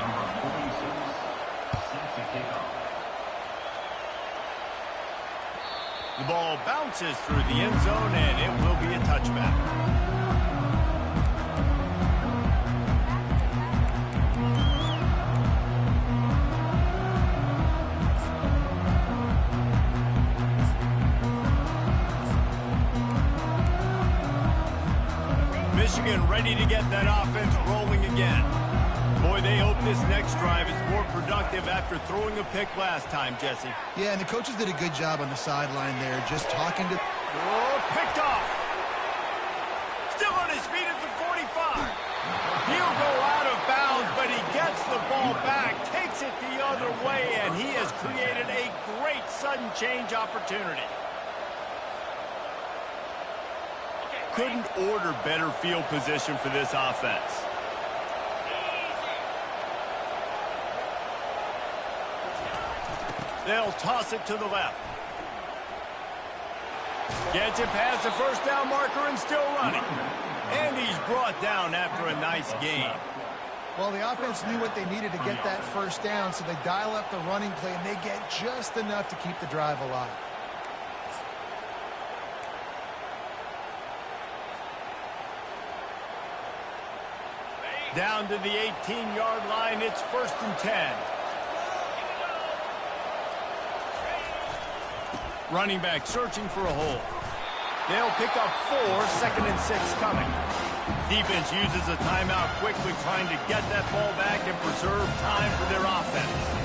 The ball bounces through the end zone, and it will be a touchback. Michigan ready to get that offense rolling again. Boy, they hope this next drive is more productive after throwing a pick last time, Jesse. Yeah, and the coaches did a good job on the sideline there, just talking to... Oh, picked off. Still on his feet at the 45. He'll go out of bounds, but he gets the ball back, takes it the other way, and he has created a great sudden change opportunity. Couldn't order better field position for this offense. They'll toss it to the left. Gets it past the 1st down marker and still running. And he's brought down after a nice gain. Well, the offense knew what they needed to get that 1st down, so they dial up the running play, and they get just enough to keep the drive alive. Down to the 18-yard line, it's 1st and 10. Running back searching for a hole. They'll pick up 4, 2nd and 6 coming. Defense uses a timeout quickly, trying to get that ball back and preserve time for their offense.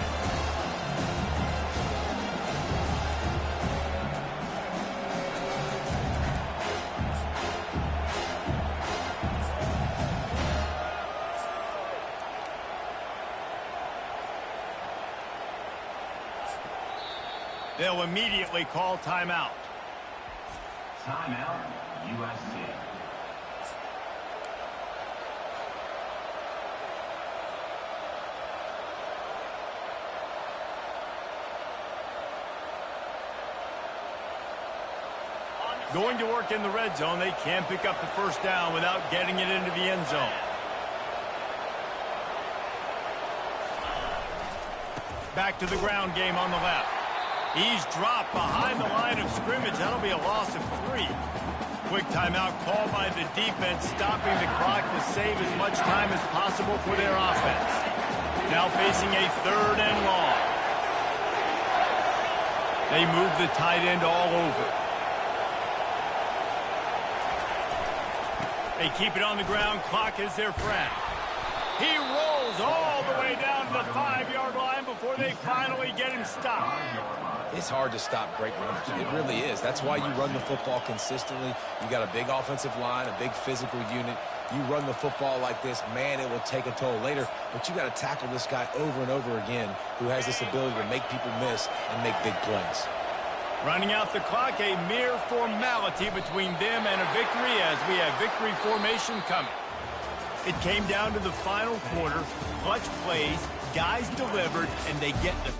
They'll immediately call timeout. Timeout, USC. Going to work in the red zone. They can't pick up the 1st down without getting it into the end zone. Back to the ground game on the left. He's dropped behind the line of scrimmage. That'll be a loss of 3. Quick timeout called by the defense, stopping the clock to save as much time as possible for their offense. Now facing a 3rd and long. They move the tight end all over. They keep it on the ground. Clock is their friend. He rolls all the way down to the 5-yard line before they finally get him stopped. It's hard to stop great runners. It really is. That's why you run the football consistently. You got a big offensive line, a big physical unit. You run the football like this, man, it will take a toll later. But you got to tackle this guy over and over again who has this ability to make people miss and make big plays. Running out the clock, a mere formality between them and a victory as we have victory formation coming. It came down to the final quarter, clutch plays, guys delivered, and they get the...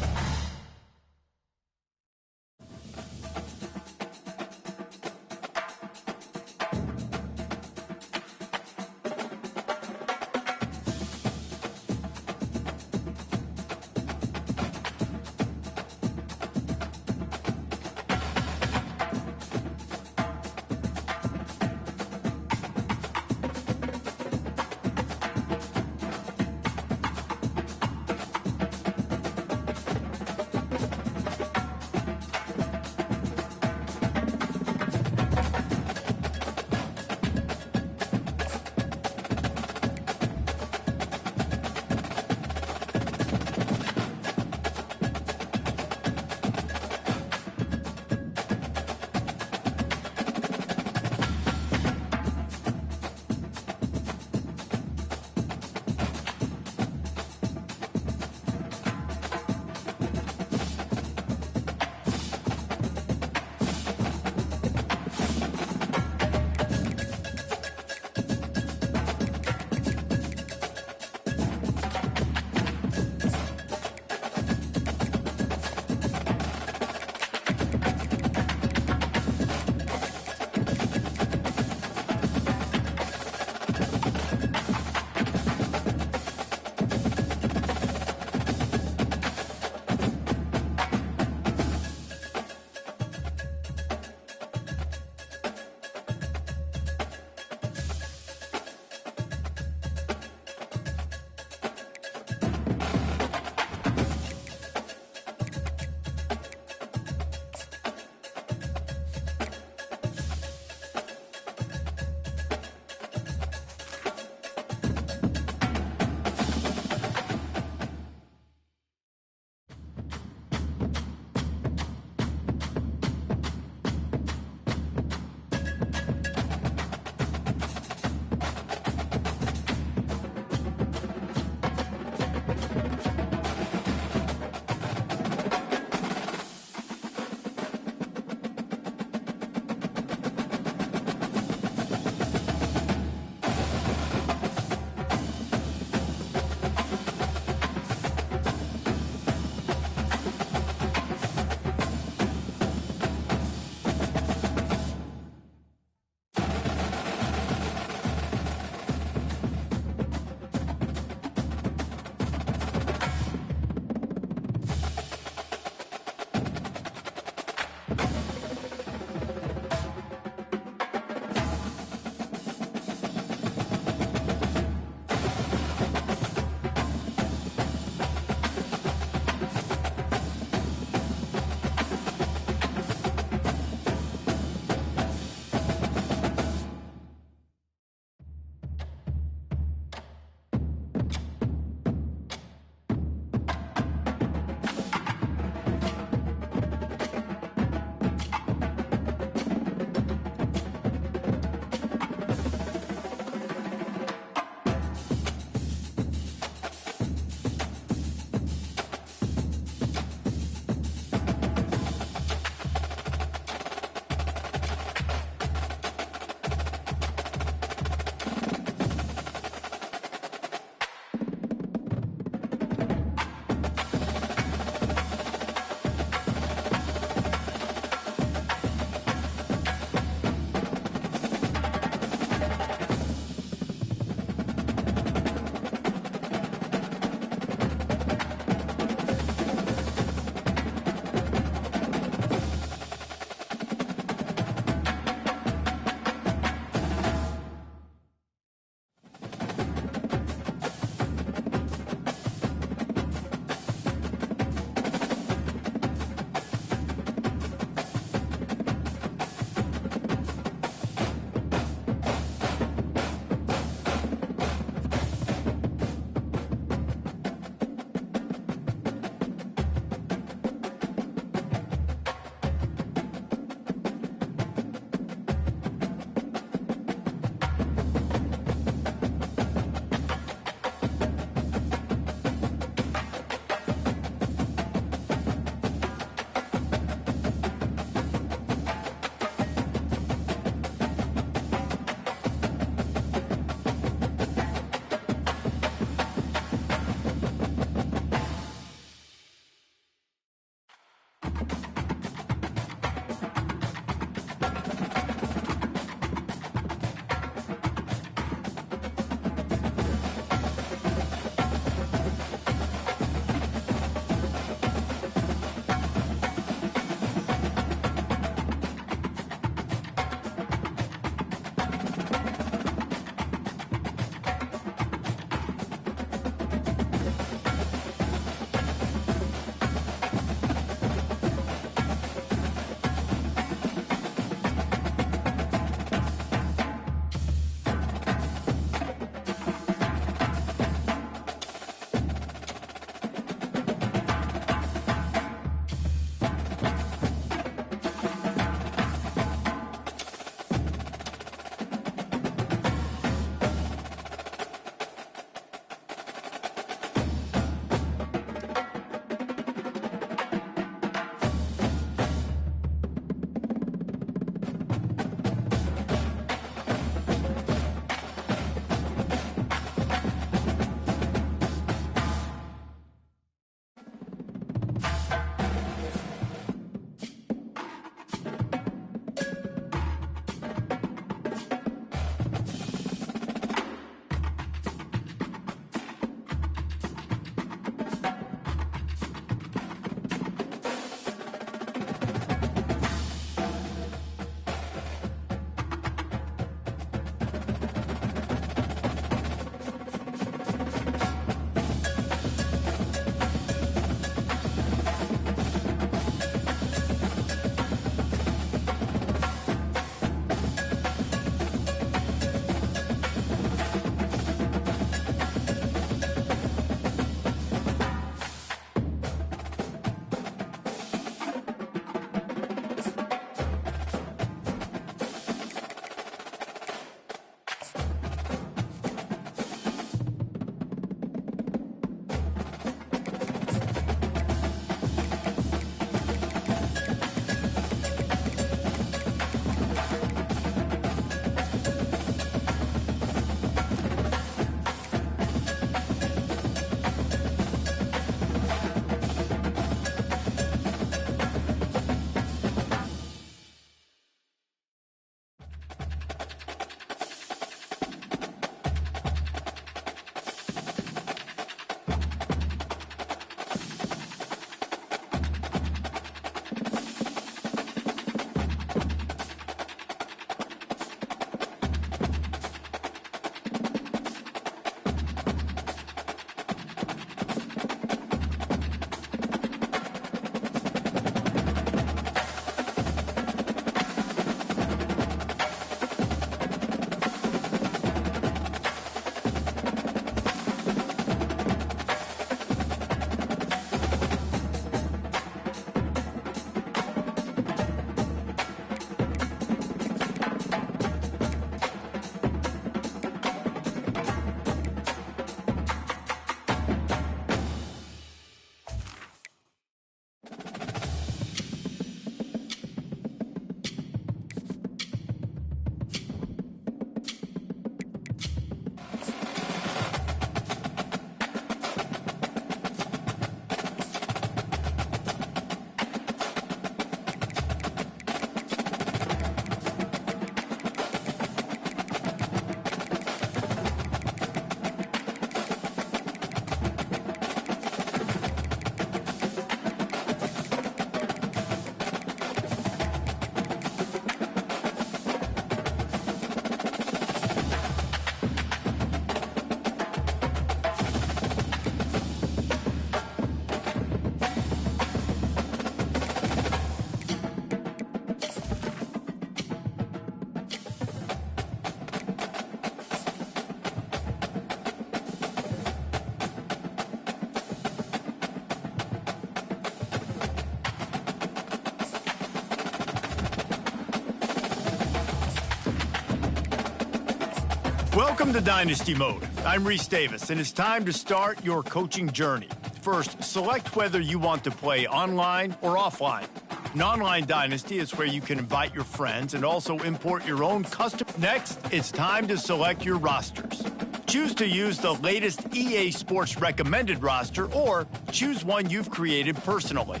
Welcome to Dynasty Mode. I'm Reese Davis, and it's time to start your coaching journey. First, select whether you want to play online or offline. An online dynasty is where you can invite your friends and also import your own custom. Next, it's time to select your rosters. Choose to use the latest EA Sports recommended roster or choose one you've created personally.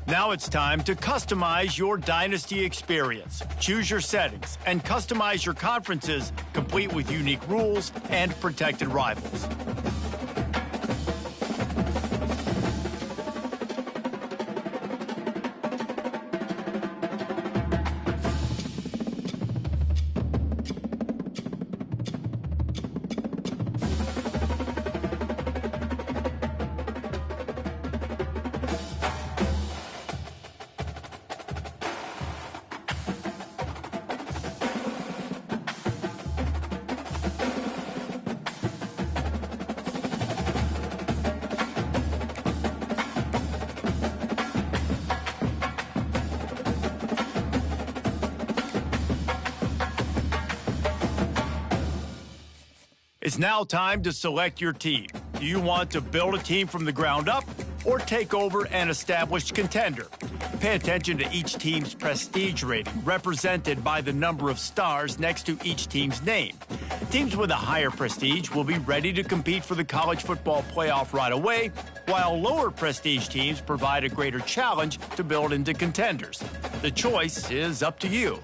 Now it's time to customize your Dynasty experience. Choose your settings and customize your conferences, complete with unique rules and protected rivals. It's now time to select your team. Do you want to build a team from the ground up or take over an established contender? Pay attention to each team's prestige rating, represented by the number of stars next to each team's name. Teams with a higher prestige will be ready to compete for the college football playoff right away, while lower prestige teams provide a greater challenge to build into contenders. The choice is up to you.